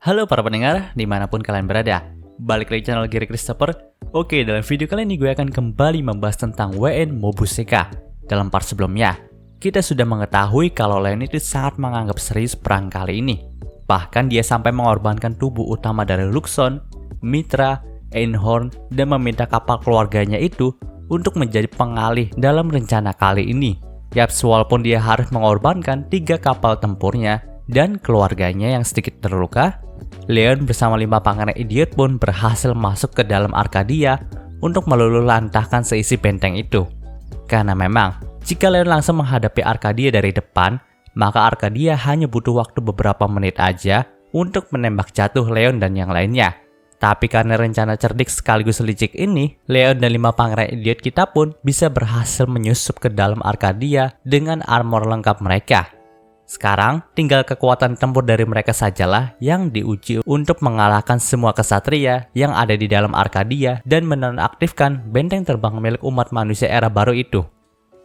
Halo para pendengar, dimanapun kalian berada. Balik lagi channel Gary Christopher. Oke, dalam video kali ini gue akan kembali membahas tentang WN Mobuseka. Dalam part sebelumnya, kita sudah mengetahui kalau Leon itu sangat menganggap serius perang kali ini. Bahkan dia sampai mengorbankan tubuh utama dari Luxon, Mitra, Einhorn, dan meminta kapal keluarganya itu untuk menjadi pengalih dalam rencana kali ini. Yaps, walaupun dia harus mengorbankan 3 kapal tempurnya dan keluarganya yang sedikit terluka, Leon bersama 5 pangeran idiot pun berhasil masuk ke dalam Arcadia untuk meluluhlantahkan seisi benteng itu. Karena memang, jika Leon langsung menghadapi Arcadia dari depan, maka Arcadia hanya butuh waktu beberapa menit aja untuk menembak jatuh Leon dan yang lainnya. Tapi karena rencana cerdik sekaligus licik ini, Leon dan 5 pangeran idiot kita pun bisa berhasil menyusup ke dalam Arcadia dengan armor lengkap mereka. Sekarang, tinggal kekuatan tempur dari mereka sajalah yang diuji untuk mengalahkan semua kesatria yang ada di dalam Arcadia dan menonaktifkan benteng terbang milik umat manusia era baru itu.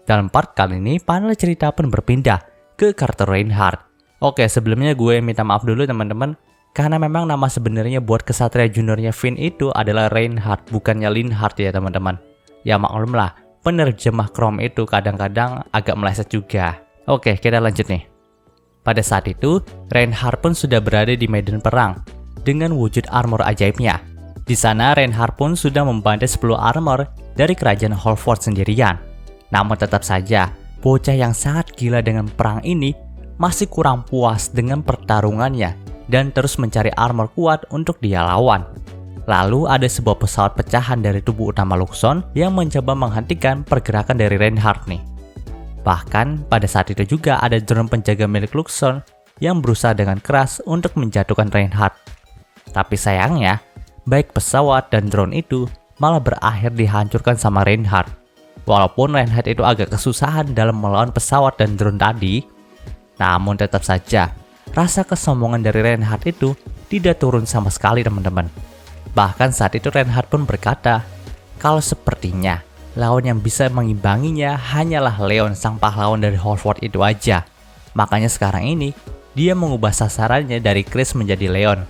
Dalam part kali ini, panel cerita pun berpindah ke karakter Reinhardt. Oke, sebelumnya gue minta maaf dulu teman-teman, karena memang nama sebenarnya buat kesatria juniornya Finn itu adalah Reinhardt, bukannya Linhardt ya teman-teman. Ya maklumlah, penerjemah Chrome itu kadang-kadang agak meleset juga. Oke, kita lanjut nih. Pada saat itu, Reinhardt pun sudah berada di medan perang dengan wujud armor ajaibnya. Di sana, Reinhardt pun sudah membantai 10 armor dari kerajaan Holford sendirian. Namun tetap saja, bocah yang sangat gila dengan perang ini masih kurang puas dengan pertarungannya dan terus mencari armor kuat untuk dia lawan. Lalu ada sebuah pesawat pecahan dari tubuh utama Luxon yang mencoba menghentikan pergerakan dari Reinhardt nih. Bahkan pada saat itu juga ada drone penjaga milik Luxon yang berusaha dengan keras untuk menjatuhkan Reinhardt. Tapi sayangnya, baik pesawat dan drone itu malah berakhir dihancurkan sama Reinhardt. Walaupun Reinhardt itu agak kesusahan dalam melawan pesawat dan drone tadi, namun tetap saja rasa kesombongan dari Reinhardt itu tidak turun sama sekali teman-teman. Bahkan saat itu Reinhardt pun berkata, kalau sepertinya lawan yang bisa mengimbanginya hanyalah Leon sang pahlawan dari Holford itu aja. Makanya sekarang ini, dia mengubah sasarannya dari Chris menjadi Leon.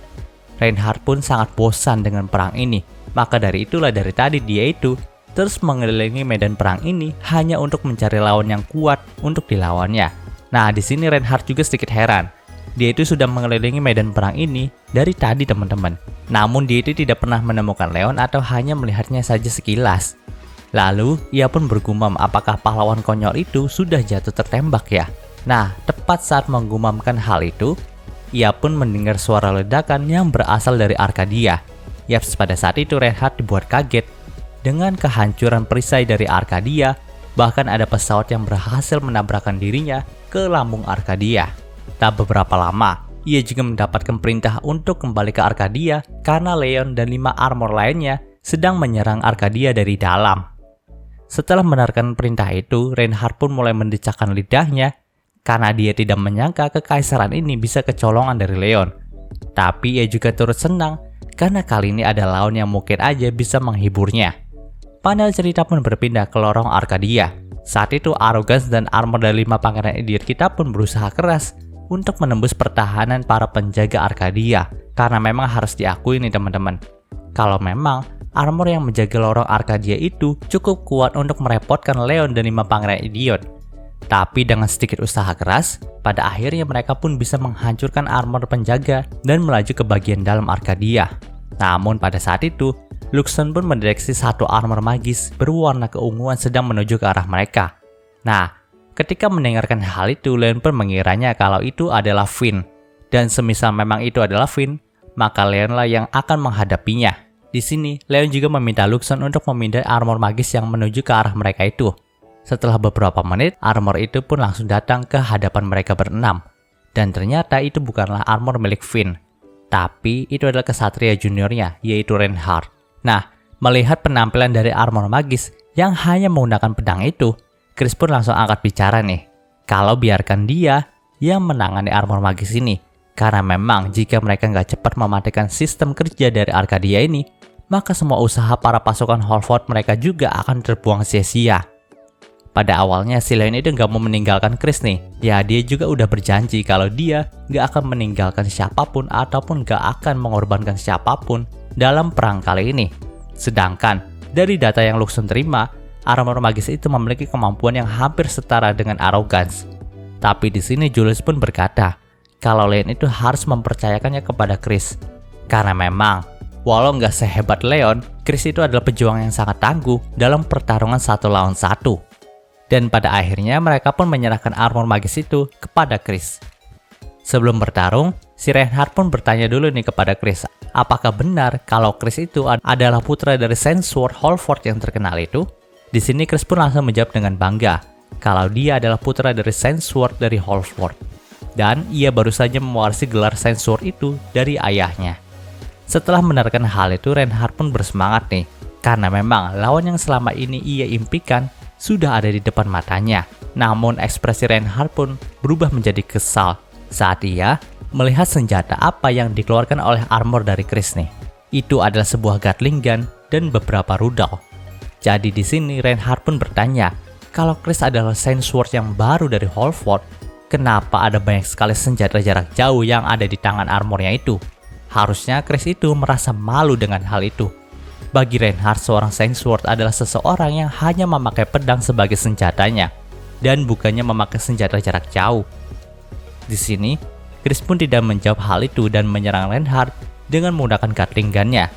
Reinhardt pun sangat bosan dengan perang ini. Maka dari itulah dari tadi dia itu terus mengelilingi medan perang ini hanya untuk mencari lawan yang kuat untuk dilawannya. Nah, di sini Reinhardt juga sedikit heran. Dia itu sudah mengelilingi medan perang ini dari tadi teman-teman. Namun dia itu tidak pernah menemukan Leon atau hanya melihatnya saja sekilas. Lalu ia pun bergumam apakah pahlawan konyol itu sudah jatuh tertembak ya. Nah, tepat saat menggumamkan hal itu, ia pun mendengar suara ledakan yang berasal dari Arcadia. Yaps, pada saat itu Reinhardt dibuat kaget dengan kehancuran perisai dari Arcadia. Bahkan ada pesawat yang berhasil menabrakkan dirinya ke lambung Arcadia. Tak beberapa lama, ia juga mendapatkan perintah untuk kembali ke Arcadia karena Leon dan 5 armor lainnya sedang menyerang Arcadia dari dalam. Setelah mendengarkan perintah itu, Reinhardt pun mulai mendecakkan lidahnya karena dia tidak menyangka kekaisaran ini bisa kecolongan dari Leon. Tapi ia juga turut senang karena kali ini ada lawan yang mungkin aja bisa menghiburnya. Panel cerita pun berpindah ke lorong Arcadia. Saat itu Arrogance dan armor dari 5 pangeran idiot kita pun berusaha keras untuk menembus pertahanan para penjaga Arcadia. Karena memang harus diakui nih teman-teman, kalau memang armor yang menjaga lorong Arcadia itu cukup kuat untuk merepotkan Leon dan 5 pangeran idiot. Tapi dengan sedikit usaha keras, pada akhirnya mereka pun bisa menghancurkan armor penjaga dan melaju ke bagian dalam Arcadia. Namun pada saat itu, Luxon pun mendeteksi 1 armor magis berwarna keunguan sedang menuju ke arah mereka. Nah, ketika mendengarkan hal itu, Leon pun mengiranya kalau itu adalah Finn. Dan semisal memang itu adalah Finn, maka Leonlah yang akan menghadapinya. Di sini, Leon juga meminta Luxon untuk memindai armor magis yang menuju ke arah mereka itu. Setelah beberapa menit, armor itu pun langsung datang ke hadapan mereka berenam. Dan ternyata itu bukanlah armor milik Finn, tapi itu adalah kesatria juniornya, yaitu Reinhardt. Nah, melihat penampilan dari armor magis yang hanya menggunakan pedang itu, Chris pun langsung angkat bicara nih, kalau biarkan dia yang menangani armor magis ini. Karena memang jika mereka nggak cepat mematikan sistem kerja dari Arcadia ini, maka semua usaha para pasukan Holford mereka juga akan terbuang sia-sia. Pada awalnya si Leon itu nggak mau meninggalkan Chris nih. Ya dia juga udah berjanji kalau dia nggak akan meninggalkan siapapun ataupun nggak akan mengorbankan siapapun dalam perang kali ini. Sedangkan dari data yang Luxon terima, armor magis itu memiliki kemampuan yang hampir setara dengan Arrogance. Tapi di sini Julius pun berkata kalau Leon itu harus mempercayakannya kepada Chris. Karena memang walau nggak sehebat Leon, Chris itu adalah pejuang yang sangat tangguh dalam pertarungan 1 lawan 1. Dan pada akhirnya mereka pun menyerahkan armor magis itu kepada Chris. Sebelum bertarung, si Reinhardt pun bertanya dulu nih kepada Chris, apakah benar kalau Chris itu adalah putra dari Sainsword Halford yang terkenal itu? Di sini Chris pun langsung menjawab dengan bangga kalau dia adalah putra dari Sainsword dari Halford. Dan ia baru saja mewarisi gelar Sainsword itu dari ayahnya. Setelah mendengarkan hal itu, Reinhardt pun bersemangat nih, karena memang lawan yang selama ini ia impikan sudah ada di depan matanya. Namun ekspresi Reinhardt pun berubah menjadi kesal saat ia melihat senjata apa yang dikeluarkan oleh armor dari Chris nih. Itu adalah sebuah Gatling gun dan beberapa rudal. Jadi di sini Reinhardt pun bertanya, kalau Chris adalah Sainsword yang baru dari Halford, kenapa ada banyak sekali senjata jarak jauh yang ada di tangan armornya itu? Harusnya Chris itu merasa malu dengan hal itu. Bagi Reinhardt, seorang Sainsword adalah seseorang yang hanya memakai pedang sebagai senjatanya, dan bukannya memakai senjata jarak jauh. Di sini, Chris pun tidak menjawab hal itu dan menyerang Reinhardt dengan menggunakan Gatling gun-nya.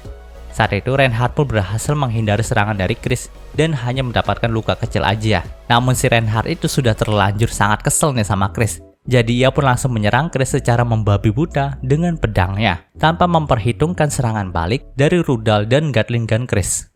Saat itu, Reinhardt pun berhasil menghindari serangan dari Chris dan hanya mendapatkan luka kecil aja. Namun si Reinhardt itu sudah terlanjur sangat kesel nih sama Chris. Jadi ia pun langsung menyerang Chris secara membabi buta dengan pedangnya, tanpa memperhitungkan serangan balik dari rudal dan Gatling gun Chris.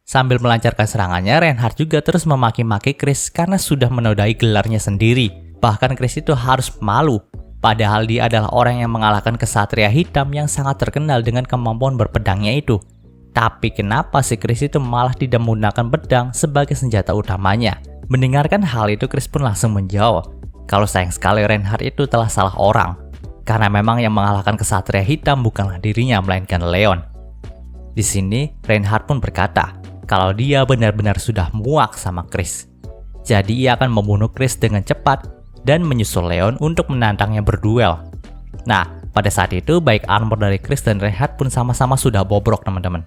Sambil melancarkan serangannya, Reinhardt juga terus memaki-maki Chris karena sudah menodai gelarnya sendiri. Bahkan Chris itu harus malu, padahal dia adalah orang yang mengalahkan kesatria hitam yang sangat terkenal dengan kemampuan berpedangnya itu. Tapi kenapa si Chris itu malah tidak menggunakan pedang sebagai senjata utamanya? Mendengarkan hal itu, Chris pun langsung menjawab kalau sayang sekali Reinhardt itu telah salah orang, karena memang yang mengalahkan kesatria hitam bukanlah dirinya melainkan Leon. Di sini Reinhardt pun berkata kalau dia benar-benar sudah muak sama Chris. Jadi ia akan membunuh Chris dengan cepat dan menyusul Leon untuk menantangnya berduel. Nah, pada saat itu baik armor dari Chris dan Reinhardt pun sama-sama sudah bobrok teman-teman.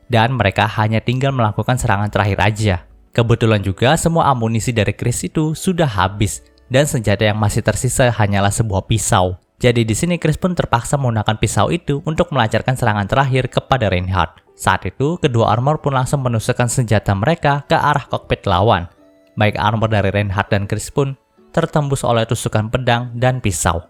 Dan mereka hanya tinggal melakukan serangan terakhir aja. Kebetulan juga semua amunisi dari Chris itu sudah habis. Dan senjata yang masih tersisa hanyalah sebuah pisau. Jadi di sini Chris pun terpaksa menggunakan pisau itu untuk melancarkan serangan terakhir kepada Reinhardt. Saat itu, kedua armor pun langsung menusukkan senjata mereka ke arah kokpit lawan. Baik armor dari Reinhardt dan Chris pun tertembus oleh tusukan pedang dan pisau.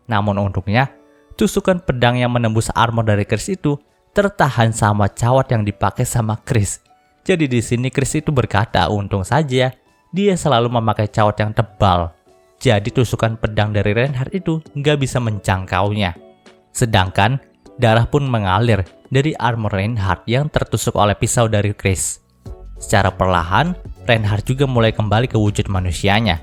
Namun untungnya, tusukan pedang yang menembus armor dari Chris itu tertahan sama cawat yang dipakai sama Chris. Jadi di sini Chris itu berkata, untung saja dia selalu memakai cawat yang tebal. Jadi tusukan pedang dari Reinhardt itu nggak bisa menjangkaunya. Sedangkan darah pun mengalir dari armor Reinhardt yang tertusuk oleh pisau dari Chris. Secara perlahan, Reinhardt juga mulai kembali ke wujud manusianya.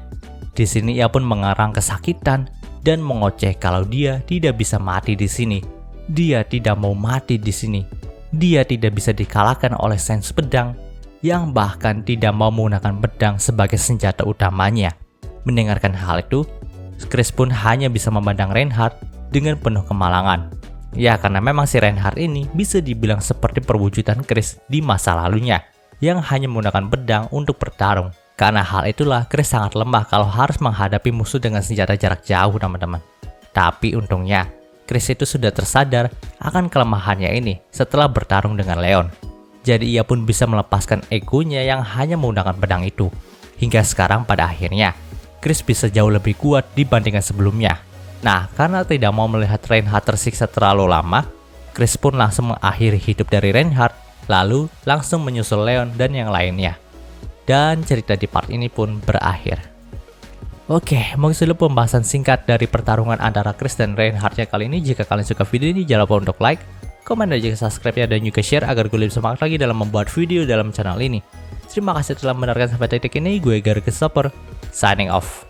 Di sini ia pun mengarang kesakitan dan mengoceh kalau dia tidak bisa mati di sini. Dia tidak mau mati di sini. Dia tidak bisa dikalahkan oleh Sains pedang yang bahkan tidak mau menggunakan pedang sebagai senjata utamanya. Mendengarkan hal itu, Chris pun hanya bisa memandang Reinhardt dengan penuh kemalangan. Ya, karena memang si Reinhardt ini bisa dibilang seperti perwujudan Chris di masa lalunya, yang hanya menggunakan pedang untuk bertarung. Karena hal itulah Chris sangat lemah kalau harus menghadapi musuh dengan senjata jarak jauh, teman-teman. Tapi untungnya, Chris itu sudah tersadar akan kelemahannya ini setelah bertarung dengan Leon. Jadi ia pun bisa melepaskan egonya yang hanya menggunakan pedang itu. Hingga sekarang pada akhirnya, Chris bisa jauh lebih kuat dibandingkan sebelumnya. Nah, karena tidak mau melihat Reinhardt tersiksa terlalu lama, Chris pun langsung mengakhiri hidup dari Reinhardt, lalu langsung menyusul Leon dan yang lainnya. Dan cerita di part ini pun berakhir. Oke, mungkin dulu pembahasan singkat dari pertarungan antara Chris dan Reinhardt-nya kali ini. Jika kalian suka video ini, jangan lupa untuk like, komen, dan juga subscribe-nya, dan juga share agar gue lebih semangat lagi dalam membuat video dalam channel ini. Terima kasih telah mendengarkan sampai titik ini. Gue Gary Christopher, signing off.